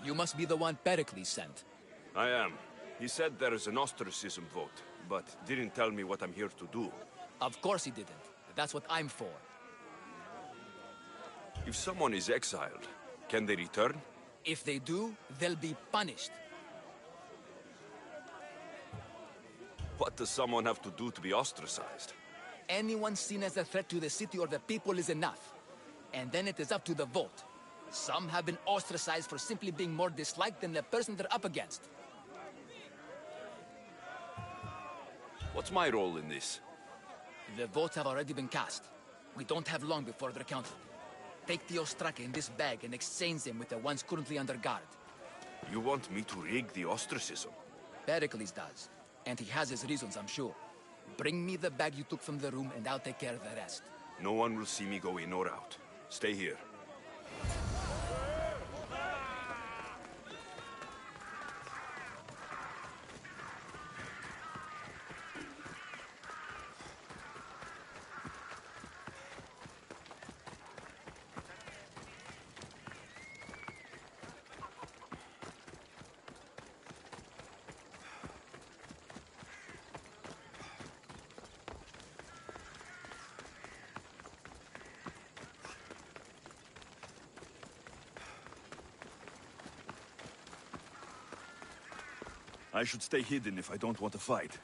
You must be the one Pericles sent. I am. He said there is an ostracism vote, but didn't tell me what I'm here to do. Of course he didn't. That's what I'm for. If someone is exiled, can they return? If they do, they'll be punished. What does someone have to do to be ostracized? Anyone seen as a threat to the city or the people is enough. And then it is up to the vote. Some have been ostracized for simply being more disliked than the person they're up against. What's my role in this? The votes have already been cast. We don't have long before they're counted. Take the Ostraka in this bag and exchange them with the ones currently under guard. You want me to rig the ostracism? Pericles does. And he has his reasons, I'm sure. Bring me the bag you took from the room and I'll take care of the rest. No one will see me go in or out. Stay here. I should stay hidden if I don't want to fight.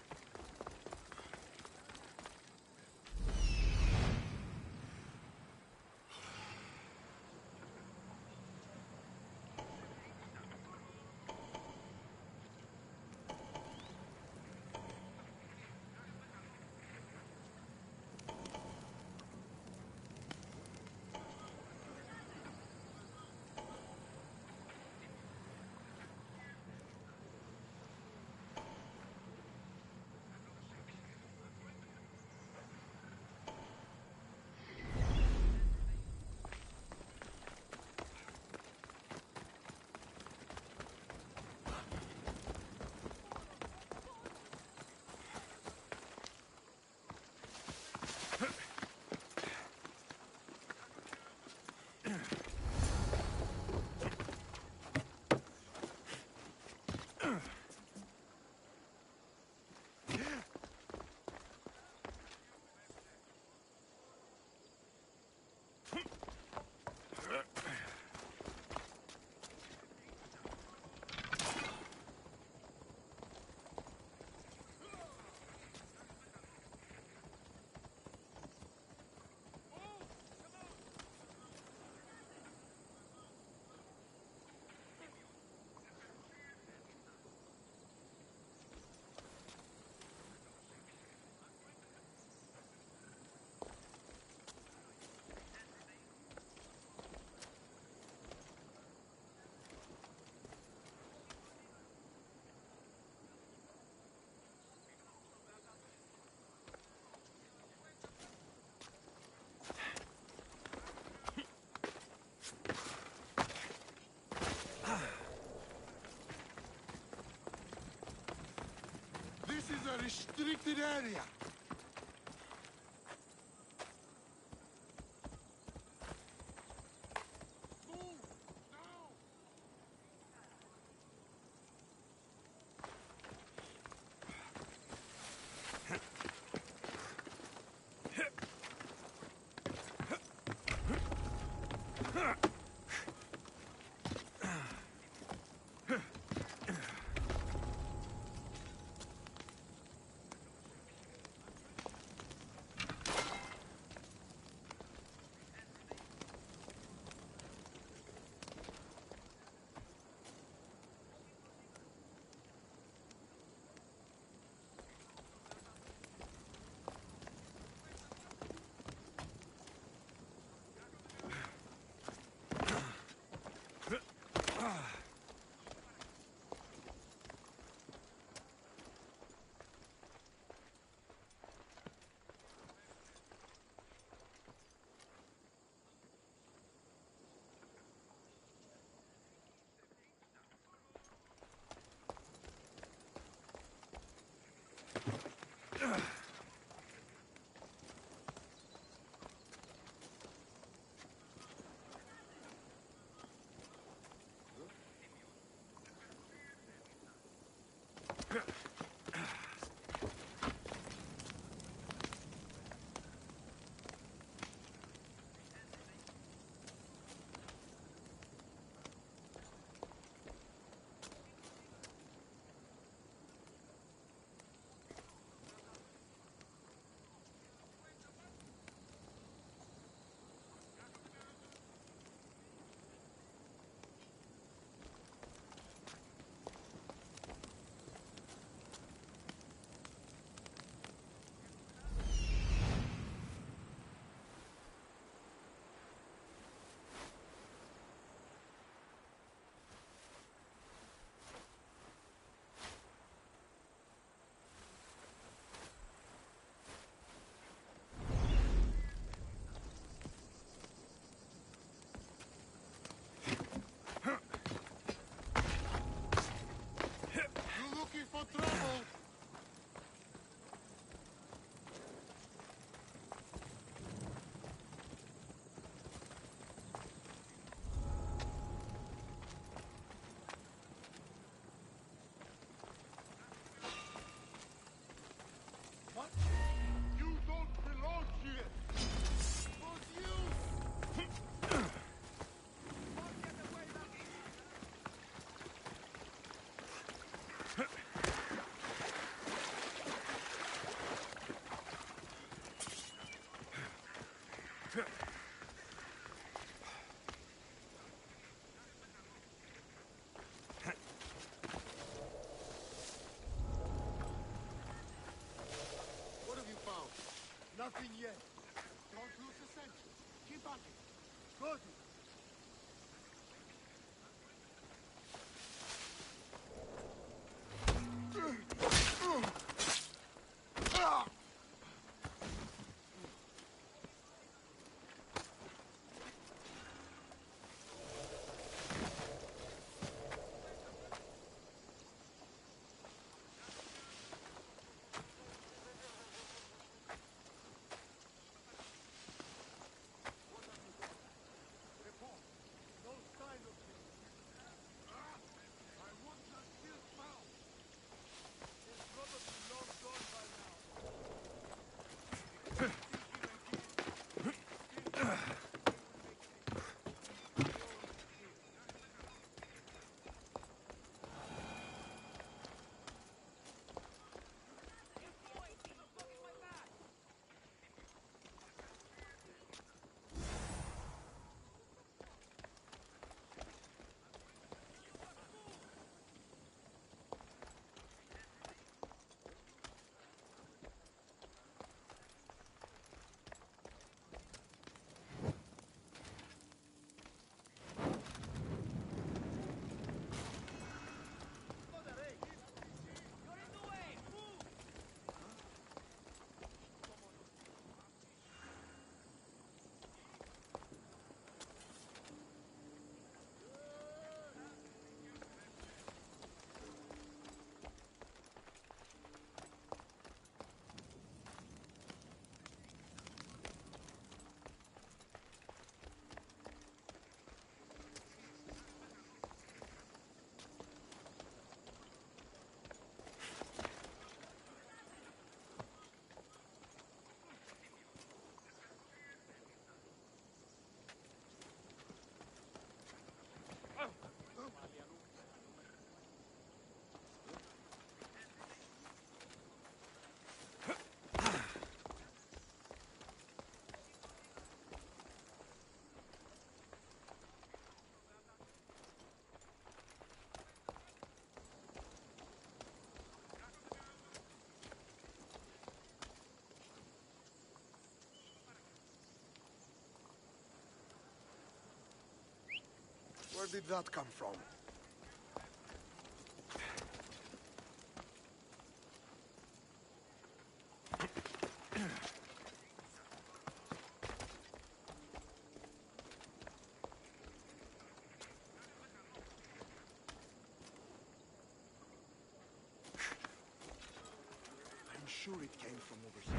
restricted area. Nothing yet. Don't lose the scent. Keep at it. Good. did that come from? I'm sure it came from over here.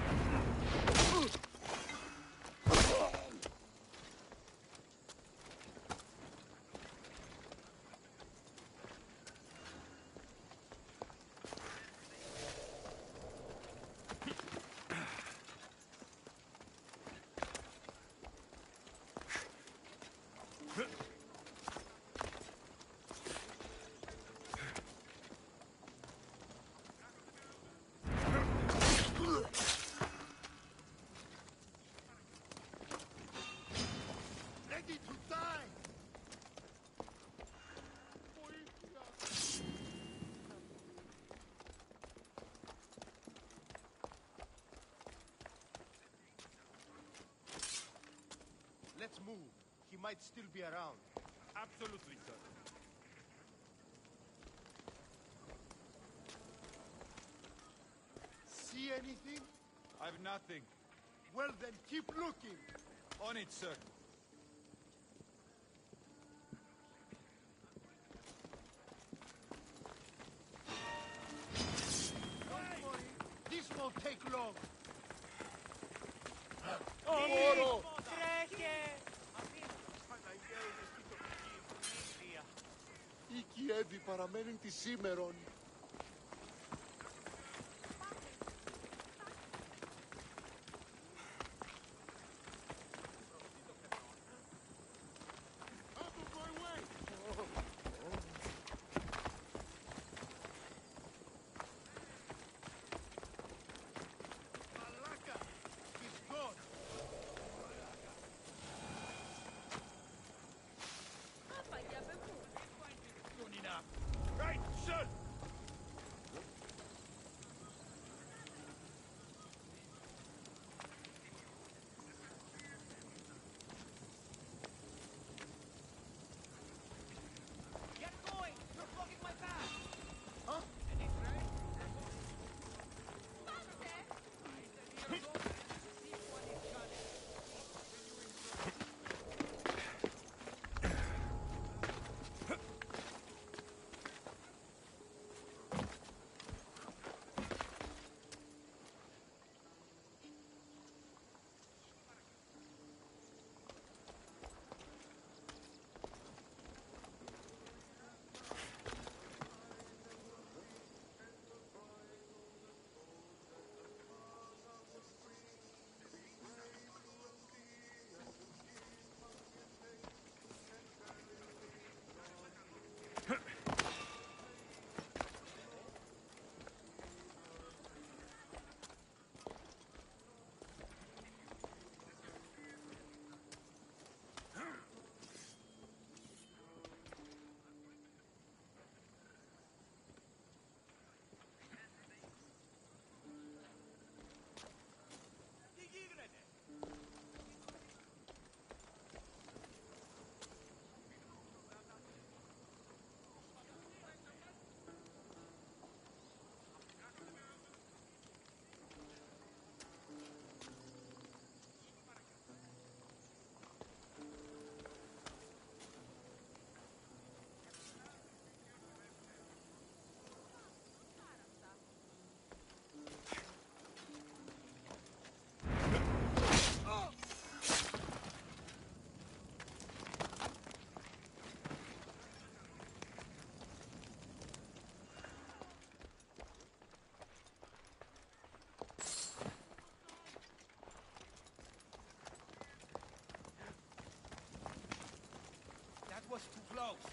Ready to die! Let's move. He might still be around. Absolutely, sir. See anything? I've nothing. Well then, keep looking. On it, sir. Don't worry. This won't take long. Η Κιέβη παραμένει τη σήμερον. Out of my way! Malaka! He's gone! Soon enough. Right, sir! Get going! You're blocking my path! Huh? That was too close.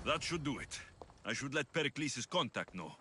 That should do it. I should let Pericles' contact know.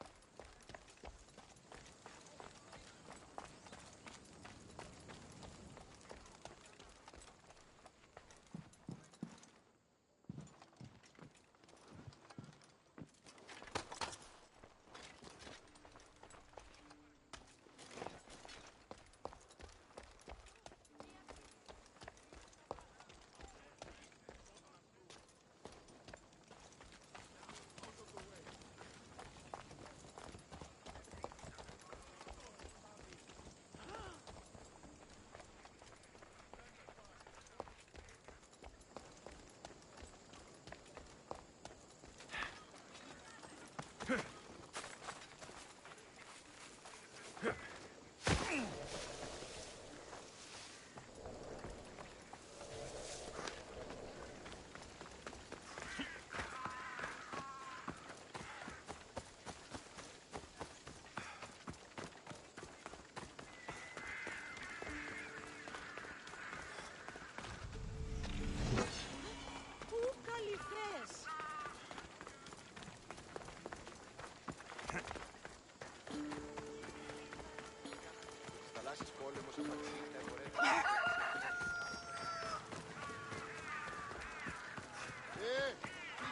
Τι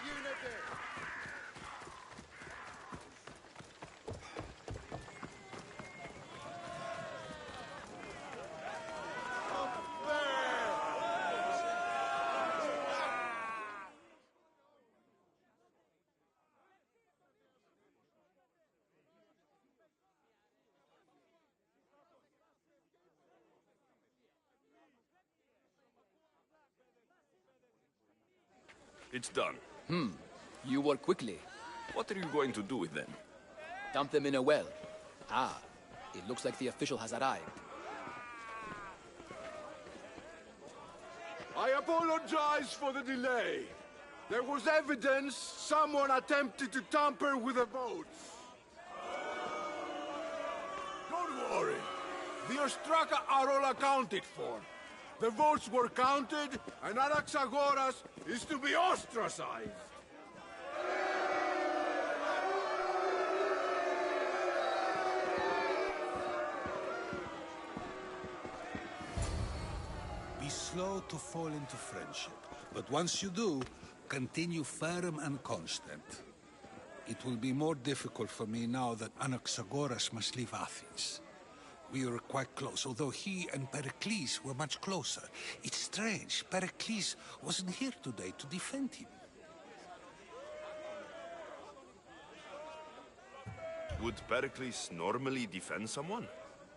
γίνεται? It's done. You work quickly. What are you going to do with them? Dump them in a well. Ah, it looks like the official has arrived. I apologize for the delay. There was evidence someone attempted to tamper with the votes. Don't worry. The Ostraka are all accounted for. The votes were counted, and Anaxagoras is to be ostracized. Be slow to fall into friendship, but once you do, continue firm and constant. It will be more difficult for me now that Anaxagoras must leave Athens. We were quite close, although he and Pericles were much closer. It's strange, Pericles wasn't here today to defend him. Would Pericles normally defend someone?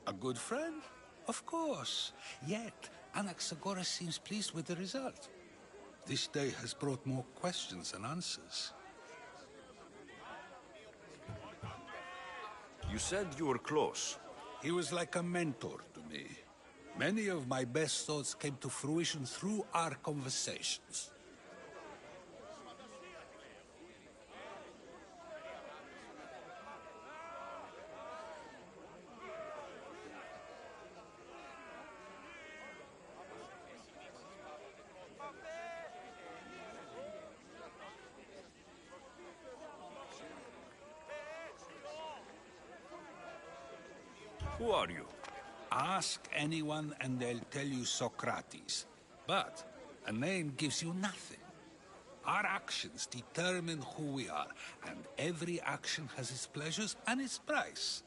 A good friend? Of course. Yet, Anaxagoras seems pleased with the result. This day has brought more questions than answers. You said you were close. He was like a mentor to me. Many of my best thoughts came to fruition through our conversations. Who are you? Ask anyone and they'll tell you Socrates. But a name gives you nothing. Our actions determine who we are, and every action has its pleasures and its price.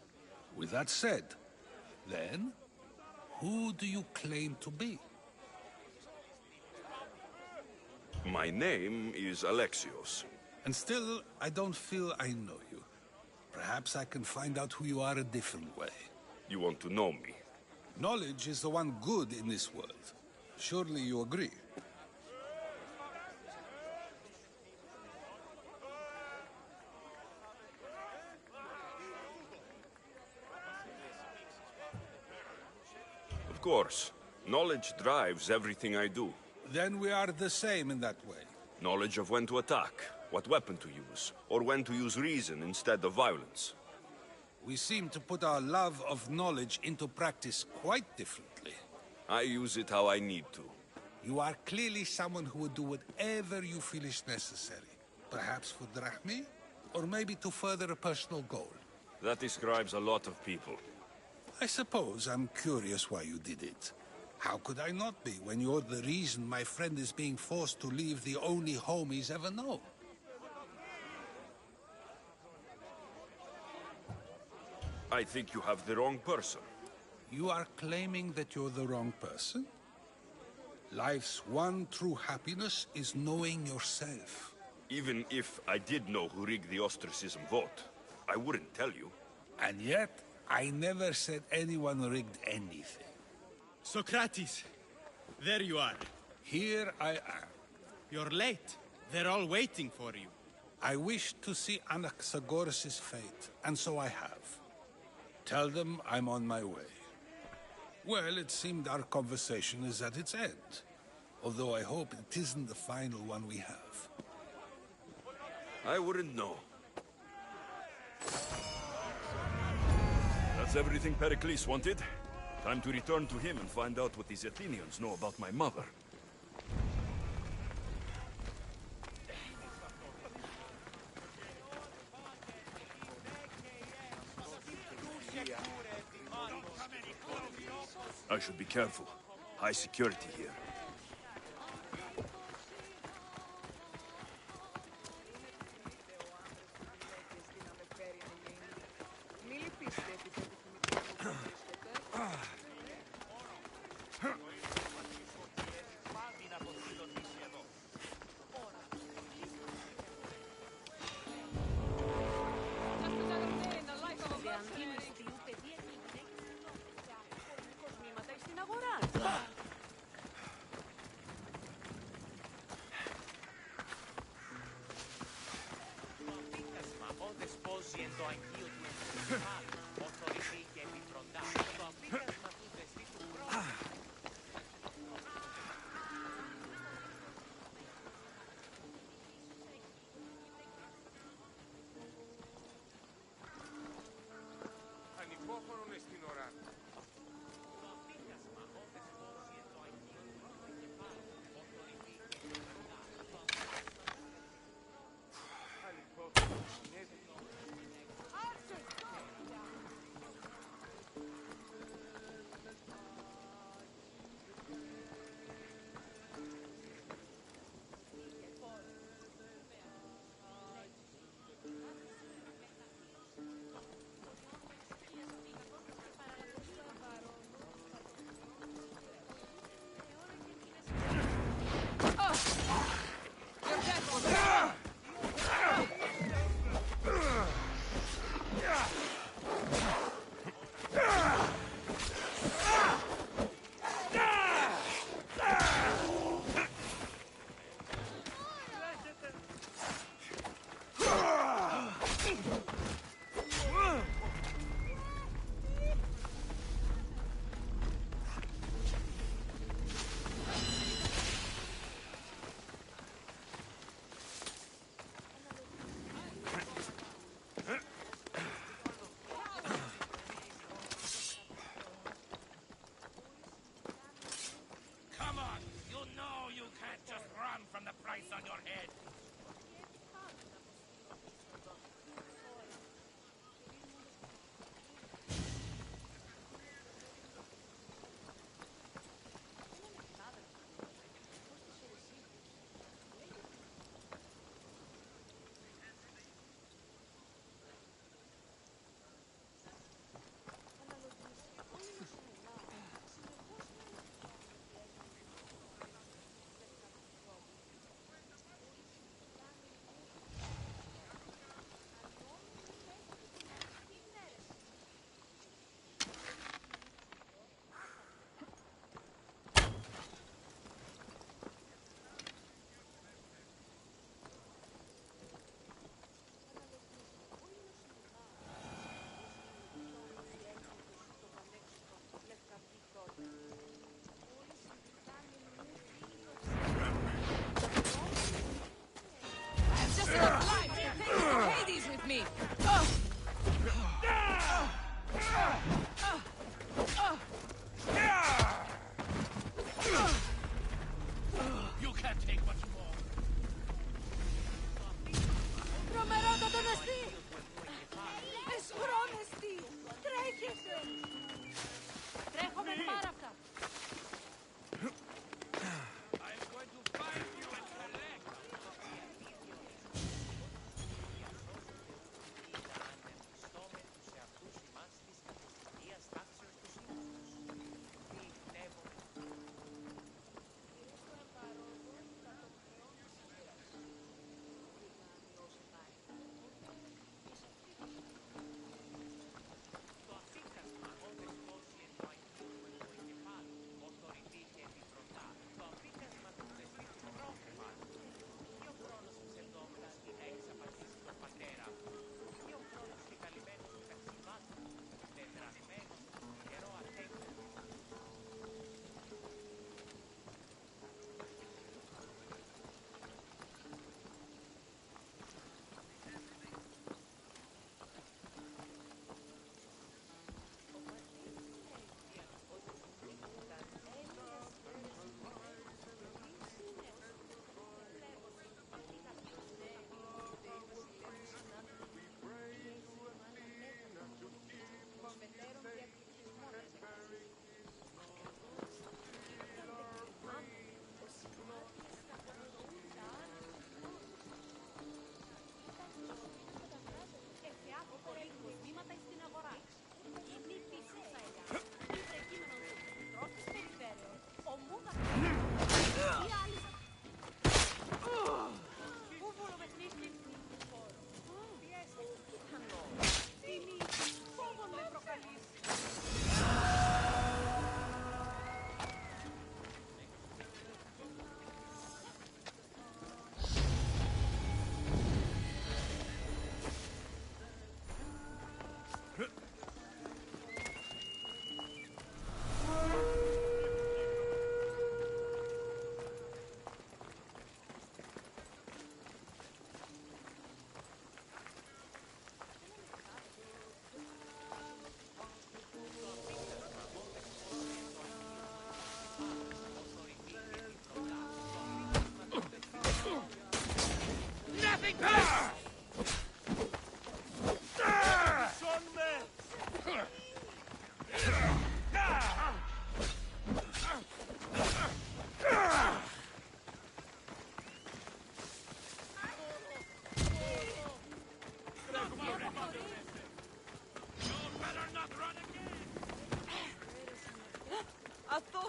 With that said, then, who do you claim to be? My name is Alexios. And still, I don't feel I know you. Perhaps I can find out who you are a different way. You want to know me? Knowledge is the one good in this world. Surely you agree? Of course. Knowledge drives everything I do. Then we are the same in that way. Knowledge of when to attack, what weapon to use, or when to use reason instead of violence. We seem to put our love of knowledge into practice quite differently. I use it how I need to. You are clearly someone who would do whatever you feel is necessary. Perhaps for drachmi, or maybe to further a personal goal. That describes a lot of people. I suppose I'm curious why you did it. How could I not be when you're the reason my friend is being forced to leave the only home he's ever known? I think you have the wrong person. You are claiming that you're the wrong person? Life's one true happiness is knowing yourself. Even if I did know who rigged the ostracism vote, I wouldn't tell you. And yet, I never said anyone rigged anything. Socrates! There you are. Here I am. You're late. They're all waiting for you. I wish to see Anaxagoras' fate, and so I have. Tell them I'm on my way. Well, it seemed our conversation is at its end. Although I hope it isn't the final one we have. I wouldn't know. That's everything Pericles wanted. Time to return to him and find out what these Athenians know about my mother. I should be careful. High security here.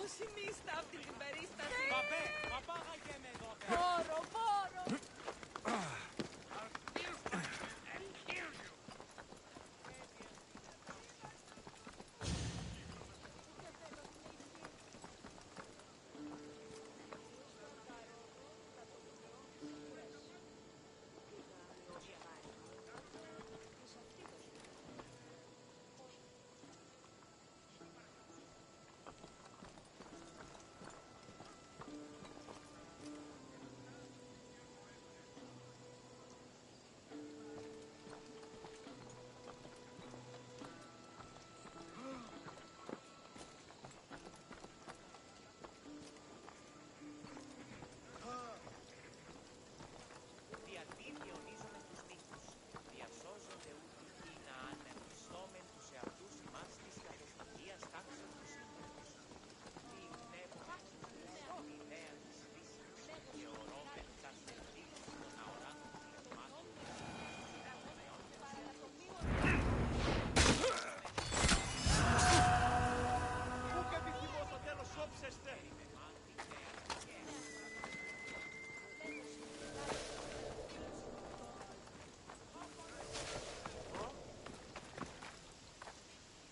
Αποσυνίστα αυτή την περίσταση. Παπέ, παπάγαγε με εδώ. Φόρο, φόρο.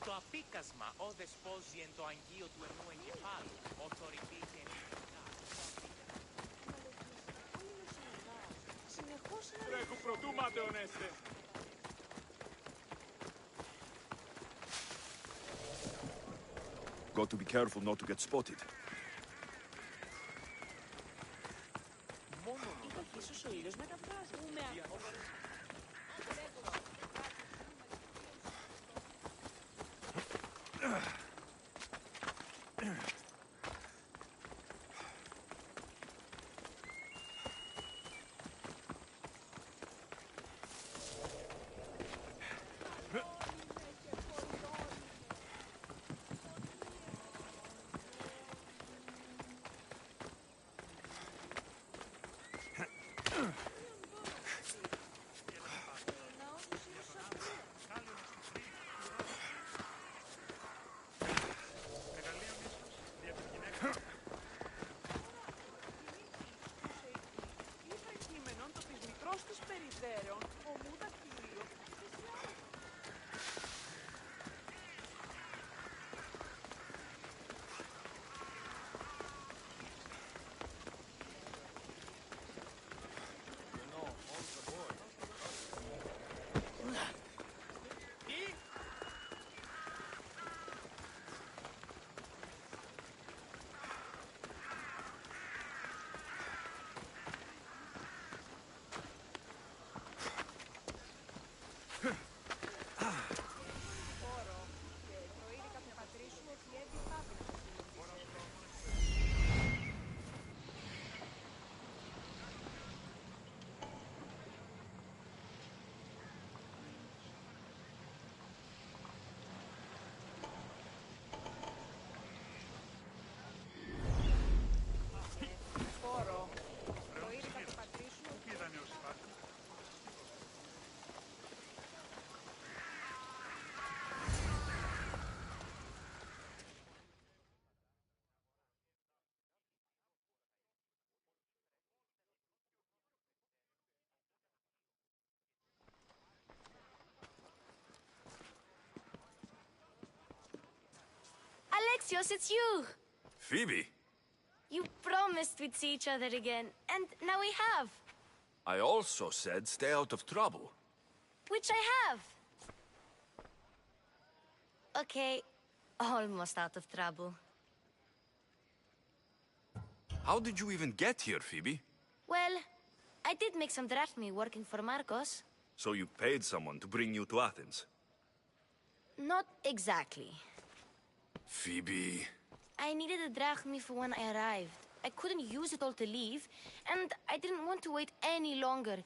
Το απίκασμα ο δεσπόζει εν το αγγείο του ενού εγκεφάλου, ο θωρητής εν Τρέχου προτού ματαιωνέστε. Got to be careful not to get spotted. Μόνο ίσως ο ήλιος μεταφράζει. Alexios, it's you! Phoebe, You promised we'd see each other again, and now we have. I also said stay out of trouble. Which I have. Okay, almost out of trouble. How did you even get here, Phoebe? Well, I did make some drachmi working for Marcos. So you paid someone to bring you to Athens? Not exactly. Phoebe... I needed a drachmi for when I arrived. I couldn't use it all to leave, and I didn't want to wait any longer.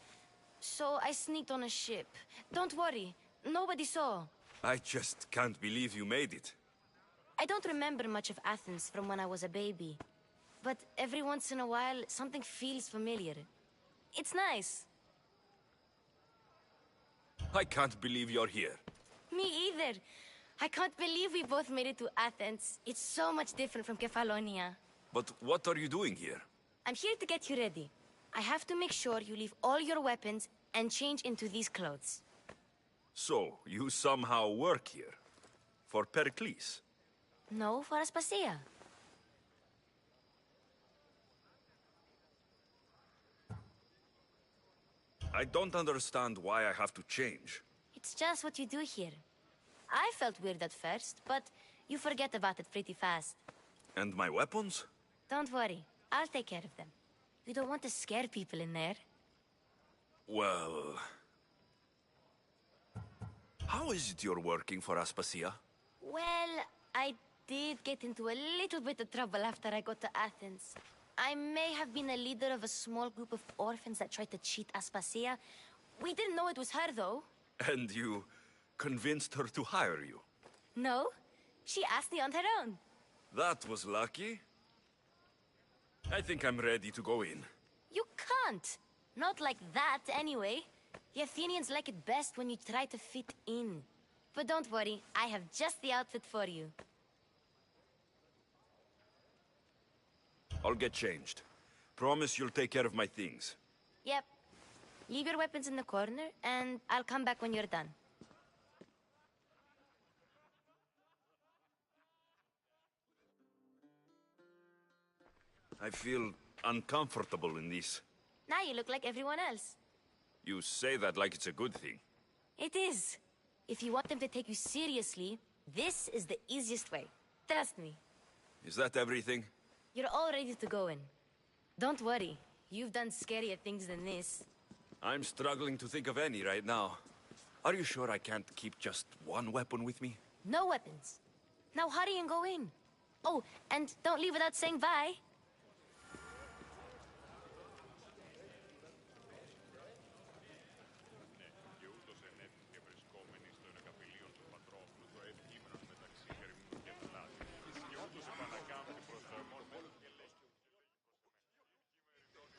So I sneaked on a ship. Don't worry, nobody saw. I just can't believe you made it. I don't remember much of Athens from when I was a baby. But every once in a while, something feels familiar. It's nice. I can't believe you're here. Me either. I can't believe we both made it to Athens. It's so much different from Kefalonia. But what are you doing here? I'm here to get you ready. I have to make sure you leave all your weapons and change into these clothes. So, you somehow work here? For Pericles? No, for Aspasia. I don't understand why I have to change. It's just what you do here. I felt weird at first, but you forget about it pretty fast. And my weapons? Don't worry, I'll take care of them. You don't want to scare people in there. Well... How is it you're working for Aspasia? Well, I did get into a little bit of trouble after I got to Athens. I may have been a leader of a small group of orphans that tried to cheat Aspasia. We didn't know it was her, though. And you convinced her to hire you? No, she asked me on her own. That was lucky. I think I'm ready to go in. You can't. Not like that, anyway. The Athenians like it best when you try to fit in. But don't worry, I have just the outfit for you. I'll get changed. Promise you'll take care of my things. Yep. Leave your weapons in the corner, and I'll come back when you're done. I feel uncomfortable in this. Now you look like everyone else. You say that like it's a good thing. It is. If you want them to take you seriously, this is the easiest way. Trust me. Is that everything? You're all ready to go in. Don't worry. You've done scarier things than this. I'm struggling to think of any right now. Are you sure I can't keep just one weapon with me? No weapons. Now hurry and go in. Oh, and don't leave without saying bye.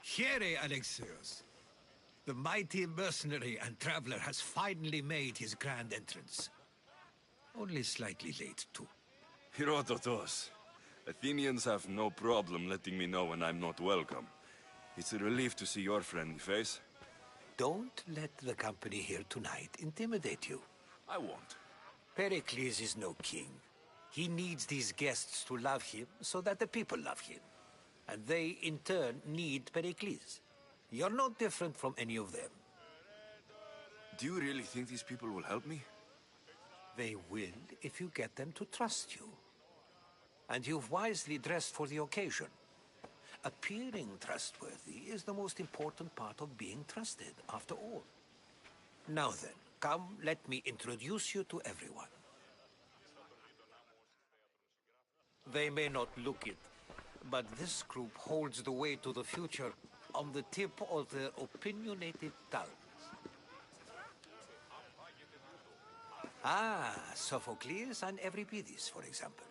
Here, Alexios. The mighty mercenary and traveler has finally made his grand entrance. Only slightly late, too. Herodotus. Athenians have no problem letting me know when I'm not welcome. It's a relief to see your friendly face. Don't let the company here tonight intimidate you. I won't. Pericles is no king. He needs these guests to love him so that the people love him. And they, in turn, need Pericles. You're no different from any of them. Do you really think these people will help me? They will if you get them to trust you. And you've wisely dressed for the occasion. Appearing trustworthy is the most important part of being trusted, after all. Now then, come, let me introduce you to everyone. They may not look it, but this group holds the way to the future on the tip of their opinionated tongues. Ah, Sophocles and Euripides, for example.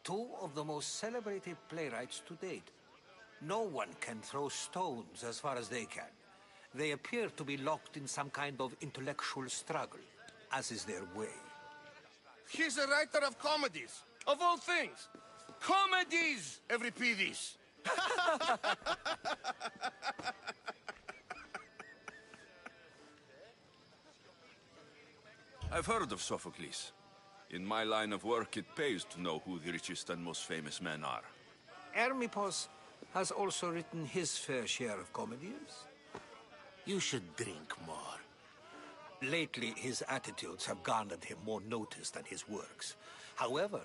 Two of the most celebrated playwrights to date. No one can throw stones as far as they can. They appear to be locked in some kind of intellectual struggle, as is their way. He's a writer of comedies, of all things. Comedies, Euripides. I've heard of Sophocles. In my line of work, it pays to know who the richest and most famous men are. Hermippos has also written his fair share of comedies. You should drink more. Lately, his attitudes have garnered him more notice than his works. However,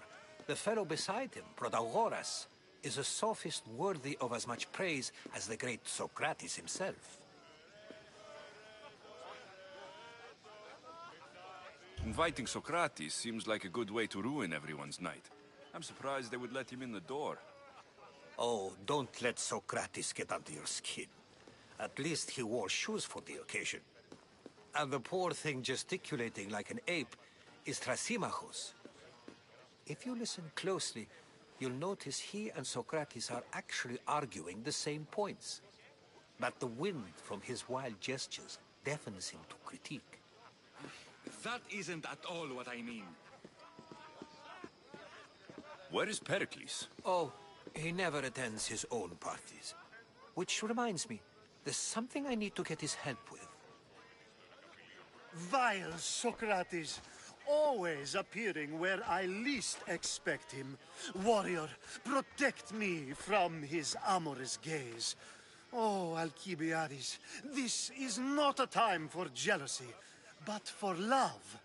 the fellow beside him, Protagoras, is a sophist worthy of as much praise as the great Socrates himself. Inviting Socrates seems like a good way to ruin everyone's night. I'm surprised they would let him in the door. Oh, don't let Socrates get under your skin. At least he wore shoes for the occasion. And the poor thing gesticulating like an ape is Thrasymachos. If you listen closely, you'll notice he and Socrates are actually arguing the same points. But the wind from his wild gestures deafens him to critique. That isn't at all what I mean. Where is Pericles? Oh, he never attends his own parties. Which reminds me, there's something I need to get his help with. Vile Socrates, always appearing where I least expect him. Warrior, protect me from his amorous gaze. Oh, Alcibiades, this is not a time for jealousy, but for love.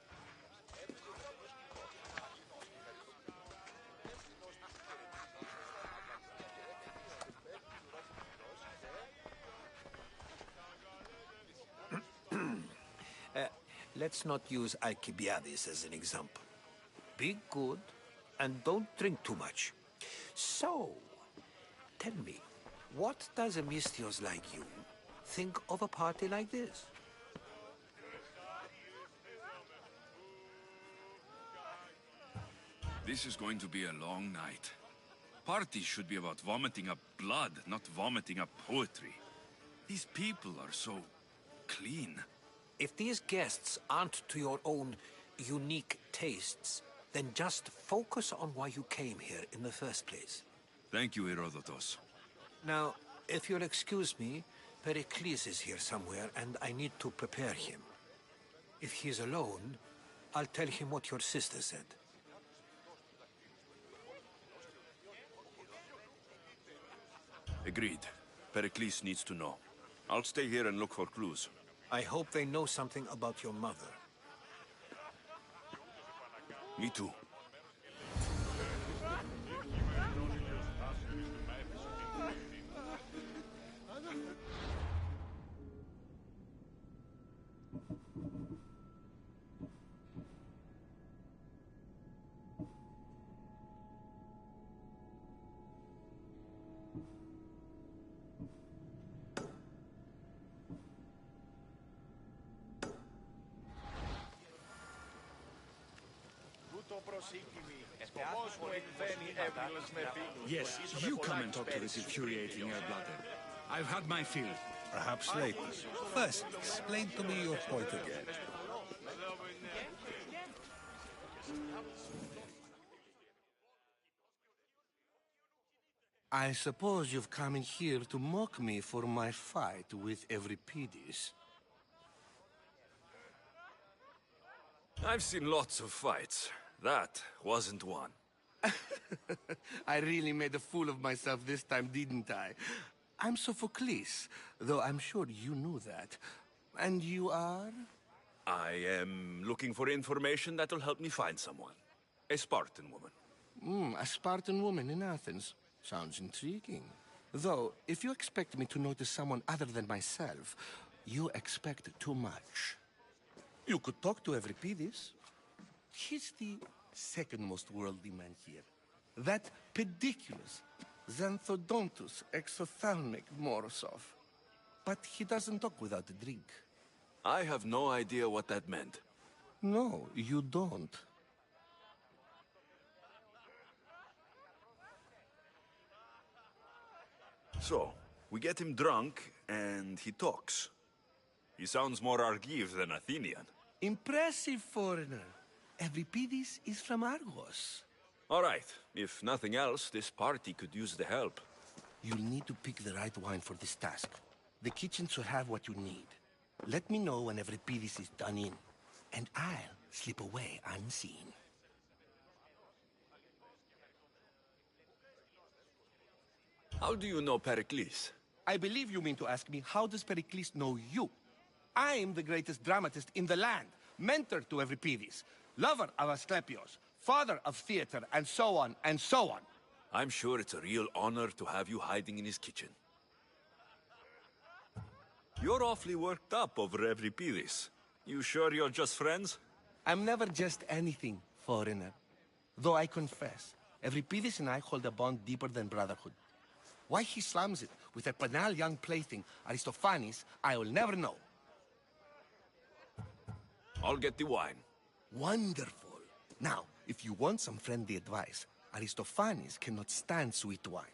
Let's not use Alcibiades as an example. Be good, and don't drink too much. So, tell me, what does a Mystios like you think of a party like this? This is going to be a long night. Parties should be about vomiting up blood, not vomiting up poetry. These people are so clean. If these guests aren't to your own unique tastes, then just focus on why you came here in the first place. Thank you, Herodotus. Now, if you'll excuse me, Pericles is here somewhere, and I need to prepare him. If he's alone, I'll tell him what your sister said. Agreed. Pericles needs to know. I'll stay here and look for clues. I hope they know something about your mother. Me too. Yes, you come and talk to this infuriating air-blooded. I've had my fill. Perhaps later. First, explain to me your point again. I suppose you've come in here to mock me for my fight with Euripides. I've seen lots of fights. That wasn't one. I really made a fool of myself this time, didn't I? I'm Sophocles, though I'm sure you knew that. And you are? I am looking for information that'll help me find someone. A Spartan woman. A Spartan woman in Athens. Sounds intriguing. Though, if you expect me to notice someone other than myself, you expect too much. You could talk to Euripides. He's the second most worldly man here. That pediculous, xanthodontus, exophthalmic Morosov. But he doesn't talk without a drink. I have no idea what that meant. No, you don't. So, we get him drunk, and he talks. He sounds more Argive than Athenian. Impressive, foreigner. Euripides is from Argos. All right. If nothing else, this party could use the help. You'll need to pick the right wine for this task. The kitchen should have what you need. Let me know when Euripides is done in, and I'll slip away unseen. How do you know Pericles? I believe you mean to ask me, how does Pericles know you? I'm the greatest dramatist in the land, mentor to Euripides, lover of Asclepios, father of theater, and so on, and so on. I'm sure it's a real honor to have you hiding in his kitchen. You're awfully worked up over Euripides. You sure you're just friends? I'm never just anything, foreigner. Though I confess, Euripides and I hold a bond deeper than brotherhood. Why he slams it with a banal young plaything, Aristophanes, I will never know. I'll get the wine. Wonderful. Now, if you want some friendly advice, Aristophanes cannot stand sweet wine.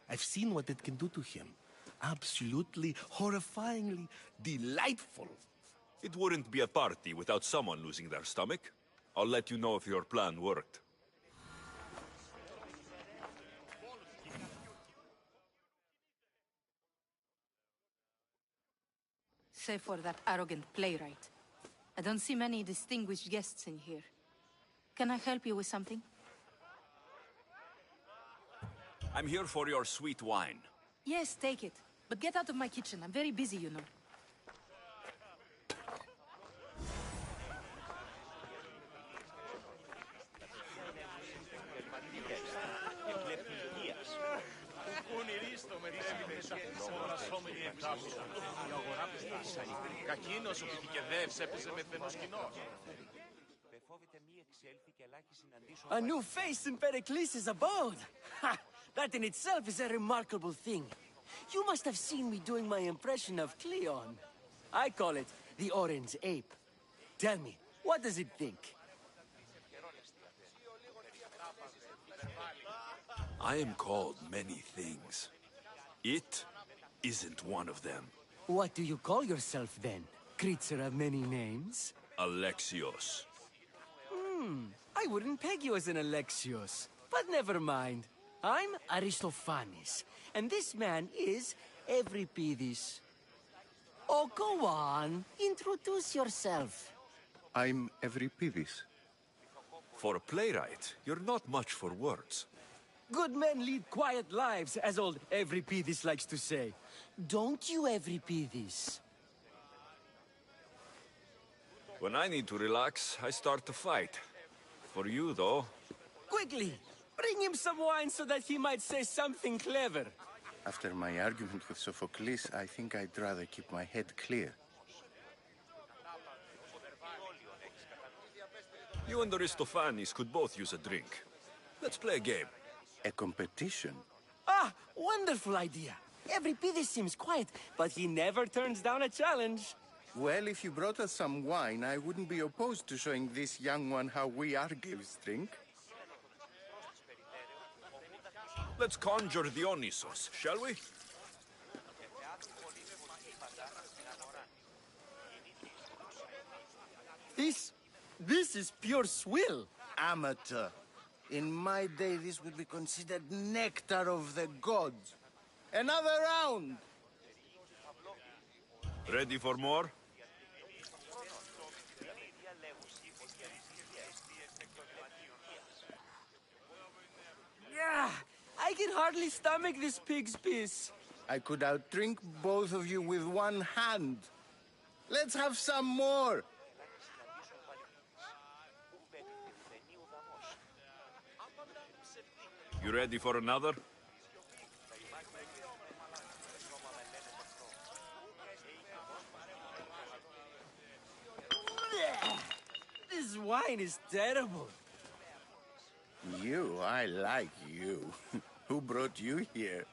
I've seen what it can do to him. Absolutely, horrifyingly delightful. It wouldn't be a party without someone losing their stomach. I'll let you know if your plan worked. Save for that arrogant playwright. I don't see many distinguished guests in here. Can I help you with something? I'm here for your sweet wine. Yes, take it. But get out of my kitchen. I'm very busy, you know. A new face in Pericles' abode! Ha! That in itself is a remarkable thing. You must have seen me doing my impression of Cleon. I call it the Orange Ape. Tell me, what does it think? I am called many things. It isn't one of them. What do you call yourself then? Creature of many names? Alexios. I wouldn't peg you as an Alexios. But never mind. I'm Aristophanes, and this man is Euripides. Oh, go on. Introduce yourself. I'm Euripides. For a playwright, you're not much for words. Good men lead quiet lives, as old Euripides likes to say. Don't you, Euripides? When I need to relax, I start to fight. For you, though... Quickly! Bring him some wine so that he might say something clever. After my argument with Sophocles, I think I'd rather keep my head clear. You and Aristophanes could both use a drink. Let's play a game. A competition? Ah, wonderful idea. Euripides seems quiet, but he never turns down a challenge. Well, if you brought us some wine, I wouldn't be opposed to showing this young one how we Argives drink. Let's conjure Dionysos, shall we? This is pure swill. Amateur. In my day, this would be considered nectar of the gods. Another round! Ready for more? Yeah, I can hardly stomach this pig's piss. I could outdrink both of you with one hand. Let's have some more! You ready for another? This wine is terrible. I like you. Who brought you here?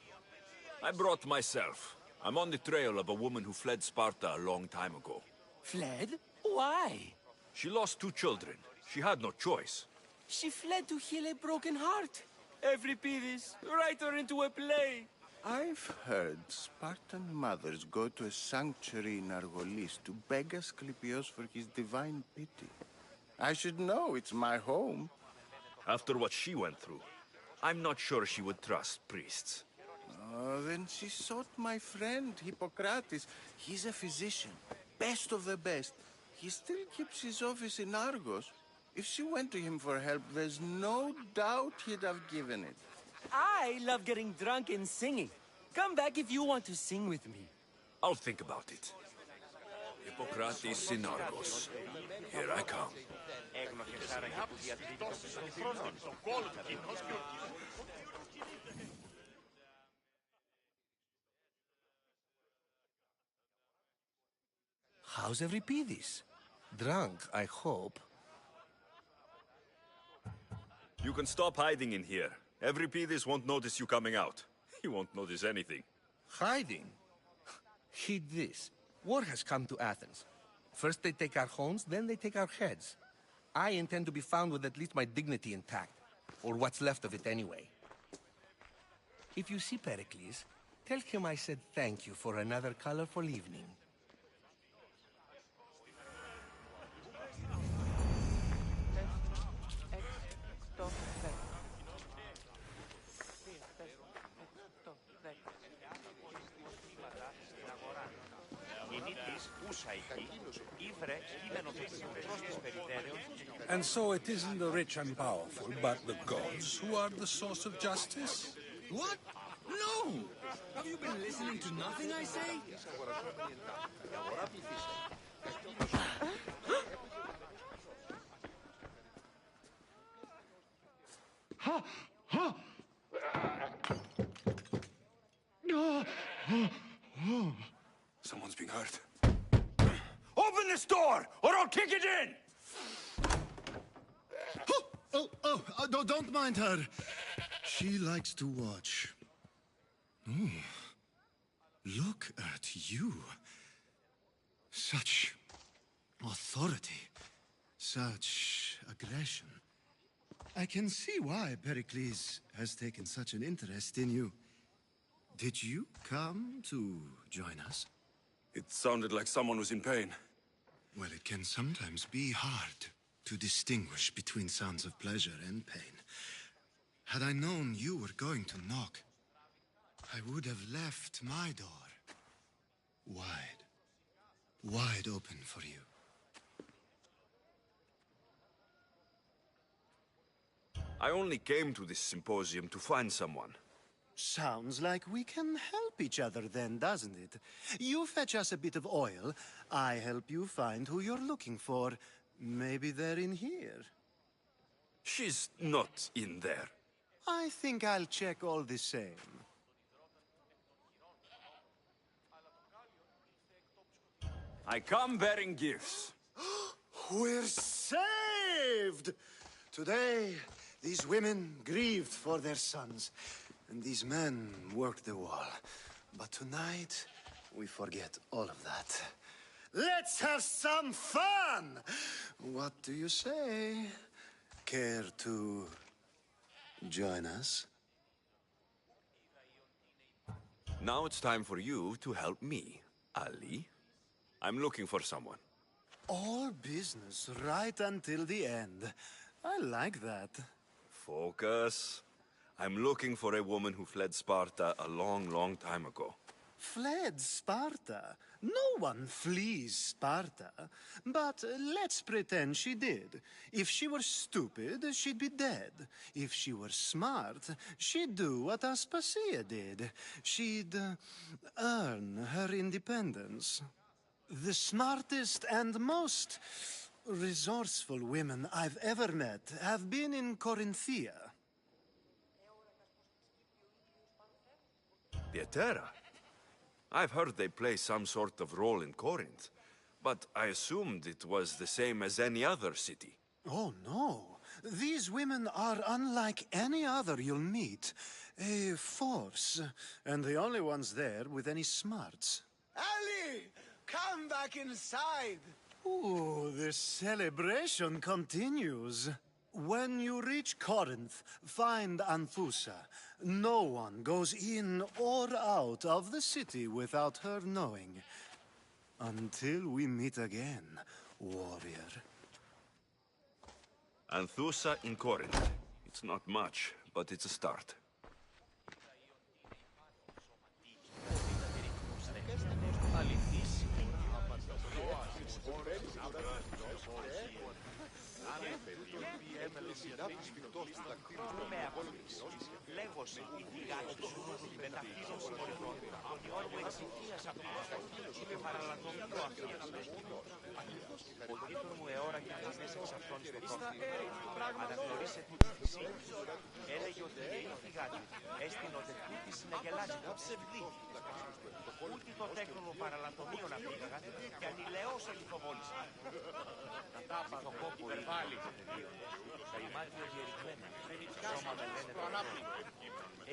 I brought myself. I'm on the trail of a woman who fled Sparta a long time ago. Fled? Why? She lost 2 children. She had no choice. She fled to heal a broken heart. Euripides, write her into a play. I've heard Spartan mothers go to a sanctuary in Argolis to beg Asclepios for his divine pity. I should know, it's my home. After what she went through, I'm not sure she would trust priests. Oh, then she sought my friend, Hippocrates. He's a physician, best of the best. He still keeps his office in Argos. If she went to him for help, there's no doubt he'd have given it. I love getting drunk and singing. Come back if you want to sing with me. I'll think about it. Hippocrates in Argos. Here I come. How's Euripides? Drunk, I hope. You can stop hiding in here. Euripides won't notice you coming out. He won't notice anything. Hiding? Heed this. War has come to Athens. First they take our homes, then they take our heads. I intend to be found with at least my dignity intact. Or what's left of it anyway. If you see Pericles, tell him I said thank you for another colorful evening. And so it isn't the rich and powerful, but the gods who are the source of justice? What? No! Have you been listening to nothing I say? Someone's being hurt. Open this door, or I'll kick it in! Don't mind her. She likes to watch. Oh, look at you. Such authority, such aggression. I can see why Pericles has taken such an interest in you. Did you come to join us? It sounded like someone was in pain. Well, it can sometimes be hard to distinguish between sounds of pleasure and pain. Had I known you were going to knock, I would have left my door wide open for you. I only came to this symposium to find someone. Sounds like we can help each other then, doesn't it? You fetch us a bit of oil, I help you find who you're looking for. Maybe they're in here. She's not in there. I think I'll check all the same. I come bearing gifts. We're saved! Today, these women grieved for their sons, and these men worked the wall. But tonight, we forget all of that. Let's have some fun! What do you say? Care to join us? Now it's time for you to help me, Ali. I'm looking for someone. All business right until the end. I like that. Focus. I'm looking for a woman who fled Sparta a long, long time ago. Fled Sparta? No one flees Sparta. But let's pretend she did. If she were stupid, she'd be dead. If she were smart, she'd do what Aspasia did. She'd earn her independence. The smartest and most resourceful women I've ever met have been in Corinthia. Pietera? I've heard they play some sort of role in Corinth, but I assumed it was the same as any other city. Oh, no. These women are unlike any other you'll meet. A force, and the only ones there with any smarts. Ali! Come back inside! Ooh, the celebration continues. When you reach Corinth, find Anthusa. No one goes in or out of the city without her knowing. Until we meet again, warrior. Anthusa in Corinth. It's not much, but it's a start. Λέγωσε η φυγάκη σου με τα φύλλα συνολικών τον Ιόρμο εξοικίας από την προσταχή και παραλατωμικό αφίας. Ο τίτλος μου εώρα και αυτές εξ αυτών στο πρόβλημα. Αναγνωρίσε τούτη τη σύγκριση. Έλεγε ότι η φυγάκη έστεινε ότι τούτη συνεγελάζει το ψευδί. Ούτε το τέκνο μου παραλατωμίων αφήγαγα και ανηλαιώς αληθοβόλησα. Τα τάπα υπερβάλλει. Τα ημάτια διερριγμένα. Σώμα με λένε το ανάπτυ.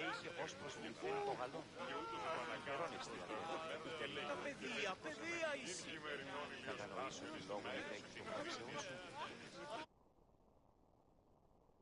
Είχε ως προσβληθέν το γαλόν. Καιρώνει εστιατές. Τα παιδεία είσαι. Κατανοήσω ότι λόγω μετέχει των πράξεών σου